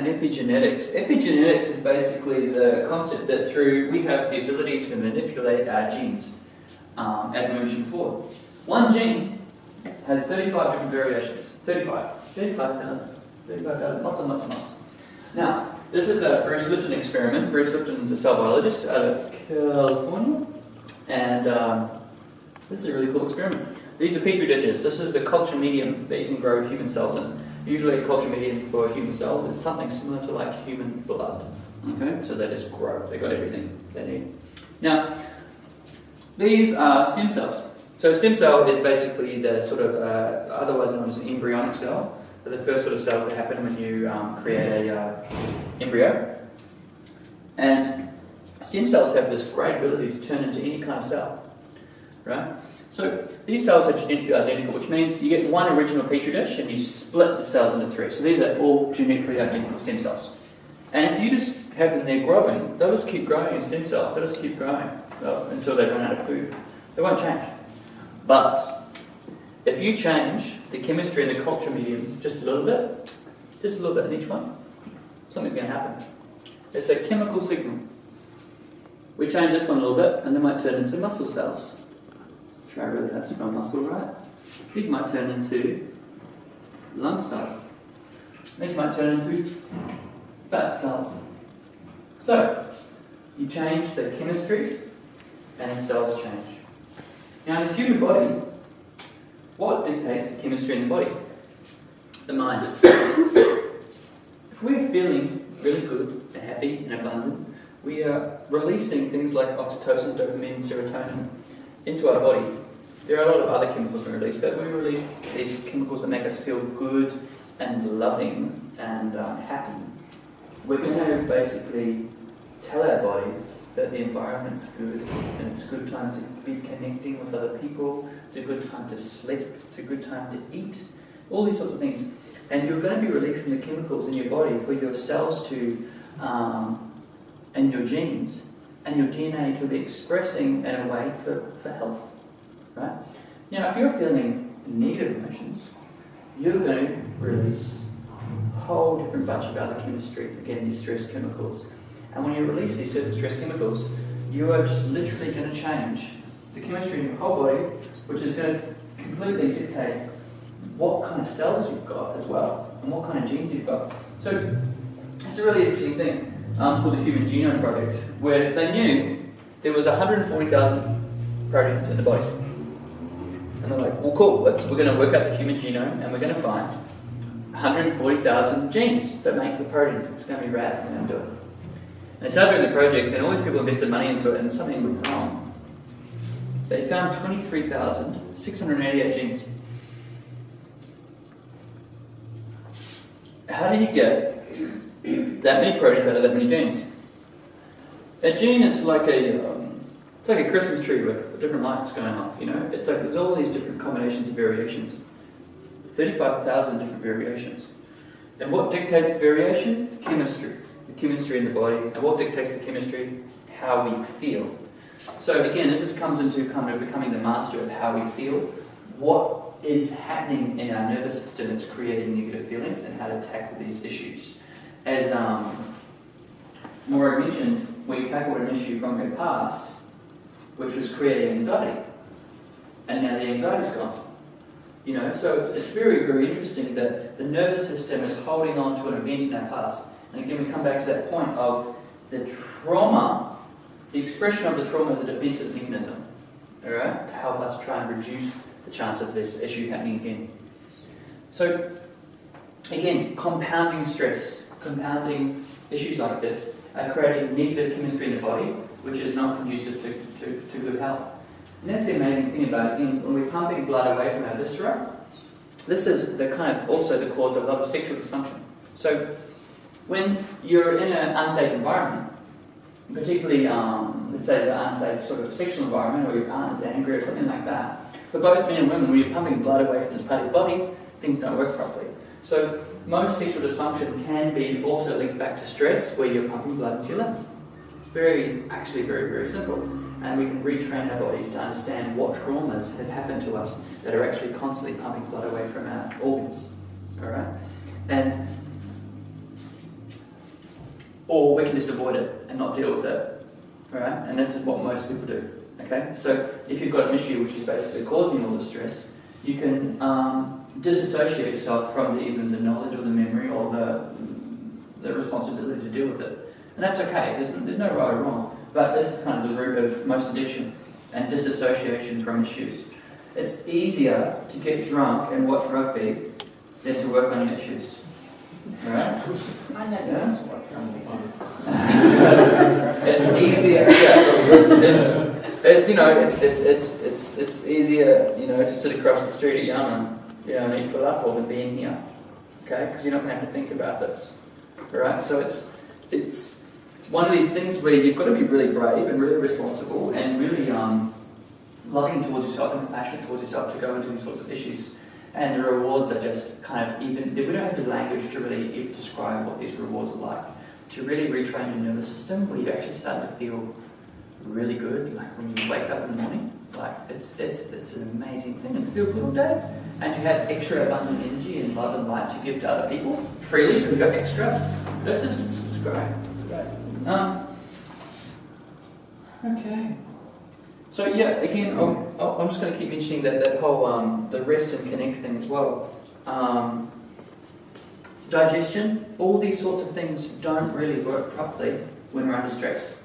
epigenetics. Epigenetics is basically the concept that we have the ability to manipulate our genes, as I mentioned before. One gene has 35 different variations. 35,000, lots and lots and lots. Now, this is a Bruce Lipton experiment. Bruce Lipton is a cell biologist out of California, and this is a really cool experiment. These are petri dishes. This is the culture medium that you can grow human cells in. Usually a culture medium for human cells is something similar to like human blood. Okay, so they just grow. They got everything they need. Now, these are stem cells. So a stem cell is basically the sort of, otherwise known as an embryonic cell. They're the first sort of cells that happen when you create a embryo. And stem cells have this great ability to turn into any kind of cell, right? So these cells are genetically identical, which means you get one original petri dish and you split the cells into three. So these are all genetically identical stem cells. And if you just have them there growing, they'll just keep growing as stem cells. They'll just keep growing until they run out of food. They won't change. But if you change the chemistry and the culture medium just a little bit in each one, something's going to happen. It's a chemical signal. We change this one a little bit and they might turn into muscle cells. Try really have strong muscle, right? These might turn into lung cells. These might turn into fat cells. So, you change the chemistry and the cells change. Now in the human body, what dictates the chemistry in the body? The mind. If we're feeling really good and happy and abundant, we are releasing things like oxytocin, dopamine, serotonin into our body. There are a lot of other chemicals we release, but we release these chemicals that make us feel good and loving and happy. We're going to basically tell our body that the environment's good and it's a good time to be connecting with other people, it's a good time to sleep, it's a good time to eat, all these sorts of things. And you're going to be releasing the chemicals in your body for your cells to, and your genes, and your DNA to be expressing in a way for health. Right? Now, if you're feeling negative emotions, you're going to release a whole different bunch of other chemistry, again, these stress chemicals. And when you release these certain stress chemicals, you are just literally going to change the chemistry in your whole body, which is going to completely dictate what kind of cells you've got as well, and what kind of genes you've got. So, it's a really interesting thing called the Human Genome Project, where they knew there was 140,000 proteins in the body. And they're like, well, cool, we're going to work out the human genome and we're going to find 140,000 genes that make the proteins. It's going to be rad. We're going to do it. And they started doing the project and all these people invested money into it and something went wrong. They found 23,688 genes. How do you get that many proteins out of that many genes? A gene is like it's like a Christmas tree with different lights going off, you know? It's like there's all these different combinations of variations. 35,000 different variations. And what dictates the variation? Chemistry. The chemistry in the body. And what dictates the chemistry? How we feel. So again, comes into kind of becoming the master of how we feel. What is happening in our nervous system that's creating negative feelings and how to tackle these issues. As Maura mentioned, we tackled an issue from her past, which was creating anxiety. And now the anxiety's gone. You know, so it's very, very interesting that the nervous system is holding on to an event in our past. And again, we come back to that point of the trauma, the expression of the trauma as a defensive mechanism, all right, to help us try and reduce the chance of this issue happening again. So, again, compounding stress, compounding issues like this are creating negative chemistry in the body, which is not conducive to good health. And that's the amazing thing about it. Again, when we're pumping blood away from our viscera, this is the kind of also the cause of a lot of sexual dysfunction. So, when you're in an unsafe environment, particularly, let's say it's an unsafe sort of sexual environment, or your partner's angry or something like that, for both men and women, when you're pumping blood away from this part of your body, things don't work properly. So most sexual dysfunction can be also linked back to stress, where you're pumping blood into your limbs. It's actually very, very simple. And we can retrain our bodies to understand what traumas have happened to us that are actually constantly pumping blood away from our organs. All right? And or we can just avoid it and not deal with it, right? And this is what most people do, okay? So if you've got an issue which is basically causing all the stress, you can disassociate yourself from even the knowledge or the memory or the responsibility to deal with it. And that's okay, there's no right or wrong, but this is kind of the root of most addiction and disassociation from issues. It's easier to get drunk and watch rugby than to work on your issues. Right? I know that's what rugby. It's easier. Yeah, it's easier, to sit across the street at Yarman, and eat falafel than being here. Okay, because you're not going to have to think about this. Right? So it's one of these things where you've got to be really brave and really responsible and really loving towards yourself and compassionate towards yourself to go into these sorts of issues. And the rewards are just kind of even, we don't have the language to really describe what these rewards are like. To really retrain your nervous system, where you actually start to feel really good, like when you wake up in the morning, like it's an amazing thing, and to feel good all day. And to have extra abundant energy and love and light to give to other people freely because you've got extra. This is great. It's great. Okay. So yeah, again, I'm just going to keep mentioning that whole the rest and connect thing as well. Digestion, all these sorts of things don't really work properly when we're under stress.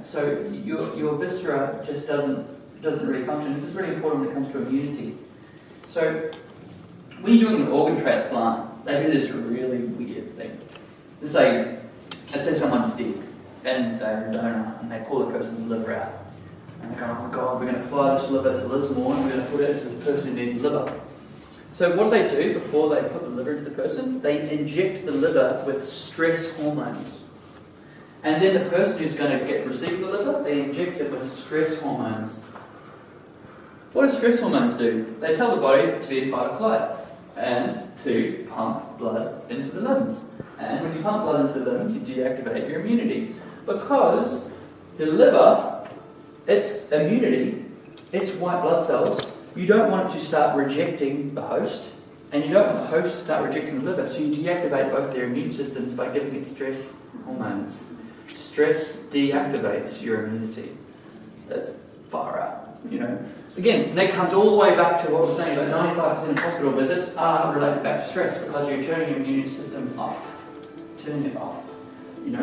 So your viscera just doesn't really function. This is really important when it comes to immunity. So when you're doing an organ transplant, they do this really weird thing. Let's say someone's sick and they're a donor and they pull the person's liver out. And they go, oh my God, we're going to fly this liver to Lismore and we're going to put it into the person who needs a liver. So what do before they put the liver into the person? They inject the liver with stress hormones. And then the person who's going to receive the liver, they inject it with stress hormones. What do stress hormones do? They tell the body to be in fight or flight and to pump blood into the limbs. And when you pump blood into the limbs, you deactivate your immunity. Because the liver, its immunity, its white blood cells, you don't want it to start rejecting the host, and you don't want the host to start rejecting the liver, so you deactivate both their immune systems by giving it stress hormones. Stress deactivates your immunity. That's far out, So again, that comes all the way back to what we're saying about 95% of hospital visits are related back to stress because you're turning your immune system off. Turning it off, it's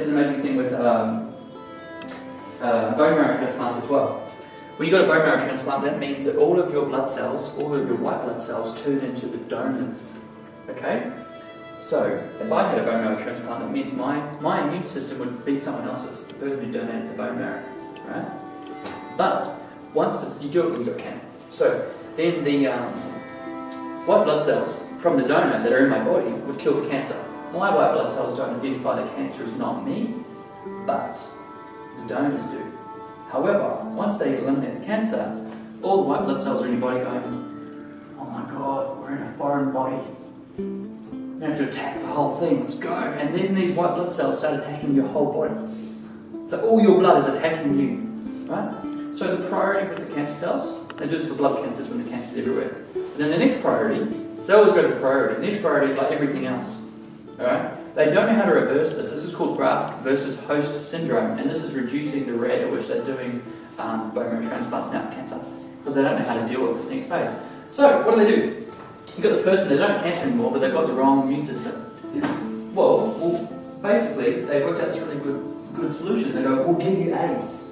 an amazing thing with bone marrow transplants as well. When you got a bone marrow transplant, that means that all of your blood cells, all of your white blood cells turn into the donors. Okay? So, if I had a bone marrow transplant, that means my immune system would beat someone else's, the person who donated the bone marrow. Right? But, once you do it when you've got cancer. So, then the white blood cells from the donor that are in my body would kill the cancer. My white blood cells don't identify the cancer as not me, but the donors do. However, once they eliminate the cancer, all the white blood cells are in your body going, oh my God, we're in a foreign body. We have to attack the whole thing, let's go. And then these white blood cells start attacking your whole body. So all your blood is attacking you, right? So the priority was the cancer cells. They do this for blood cancers when the cancer's everywhere. And then the next priority, so they always go to the priority. The next priority is like everything else, all right? They don't know how to reverse this. This is called graft versus host syndrome, and this is reducing the rate at which they're doing bone marrow transplants now for cancer, because they don't know how to deal with this next phase. So, what do? You've got this person, they don't have cancer anymore, but they've got the wrong immune system. Well, basically, they worked out this really good solution. They go, we'll give you AIDS.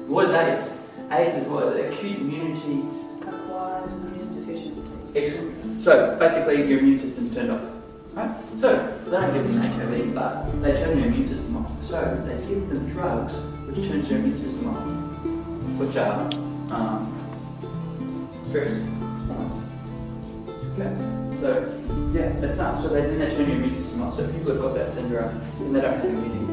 What is AIDS? AIDS is what? It's acute immunity... Acquired immune deficiency. Excellent. So, basically, your immune system's turned off. Right? So, they don't give them HIV, but they turn their immune system off. So, they give them drugs which turns their immune system off, which are stress hormones. Okay? So, yeah, that's nuts. So, then they turn your immune system off. So, people have got that syndrome and they don't have immunity.